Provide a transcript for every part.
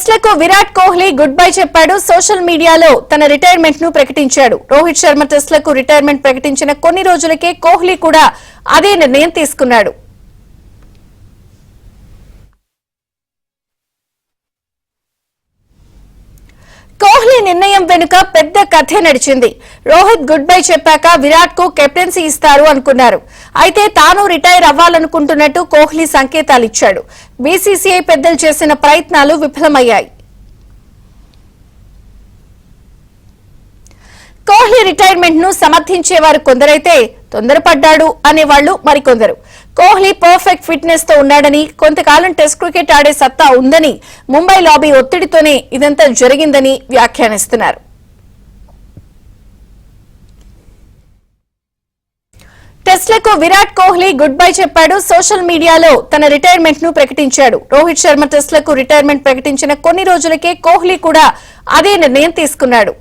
టెస్ట్లకు Virat Kohli good bye చెప్పాడు. Social మీడియాలో తన రిటైర్మెంట్ ను ప్రకటించాడు. రోహిత్ శర్మ టెస్ట్లకు రిటైర్మెంట్ ప్రకటించిన కొన్ని రోజులకే కోహ్లీ కూడా అదే నిర్ణయం తీసుకున్నాడు. కోహ్లీ నిర్ణయం వెనుక పెద్ద కథే నడిచింది. రోహిత్ గుడ్ బై చెప్పాక విరాట్ కు కెప్టెన్సీ ఇస్తారు అనుకున్నారు. అయితే తాను రిటైర్ అవ్వాలనుకుంటున్నట్టు కోహ్లీ సంకేతాలిచ్చాడు. బీసీసీఐ పెద్దలు చేసిన ప్రయత్నాలు విఫలమయ్యాయి. కోహ్లీ రిటైర్మెంట్ ను సమర్థించేవారు కొందరైతే తొందరపడ్డాడు అనేవాళ్లు మరికొందరు. కోహ్లీ పర్ఫెక్ట్ ఫిట్నెస్ తో ఉన్నాడని, కొంతకాలం టెస్ట్ క్రికెట్ ఆడే సత్తా ఉందని, ముంబై లాబీ ఒత్తిడితోనే ఇదంతా జరిగిందని వ్యాఖ్యానిస్తున్నారు. టెస్ట్లకు విరాట్ కోహ్లీ గుడ్ బై చెప్పాడు. సోషల్ మీడియాలో తన రిటైర్మెంట్ ను ప్రకటించాడు. రోహిత్ శర్మ టెస్ట్లకు రిటైర్మెంట్ ప్రకటించిన కొన్ని రోజులకే కోహ్లీ కూడా అదే నిర్ణయం తీసుకున్నాడు.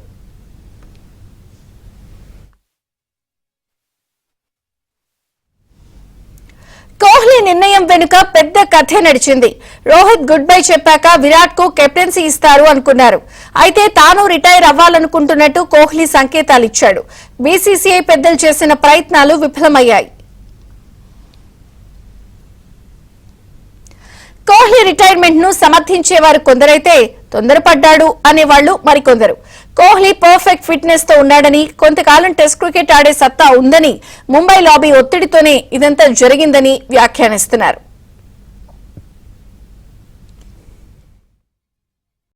కోహ్లీ నిర్ణయం వెనుక పెద్ద కథే నడిచింది. రోహిత్ గుడ్ బై చెప్పాక విరాట్ కు కెప్టెన్సీ ఇస్తారు అనుకున్నారు. అయితే తాను రిటైర్ అవ్వాలనుకుంటున్నట్టు కోహ్లీ సంకేతాలిచ్చాడు. బీసీసీఐ పెద్దలు చేసిన ప్రయత్నాలు విఫలమయ్యాయి. కోహ్లీ రిటైర్మెంట్ ను సమర్థించేవారు కొందరైతే తొందరపడ్డాడు అనేవాళ్లు మరికొందరు. కోహ్లీ పర్ఫెక్ట్ ఫిట్నెస్ తో ఉన్నాడని, కొంతకాలం టెస్ట్ క్రికెట్ ఆడే సత్తా ఉందని, ముంబై లాబీ ఒత్తిడితోనే ఇదంతా జరిగిందని వ్యాఖ్యానిస్తున్నారు.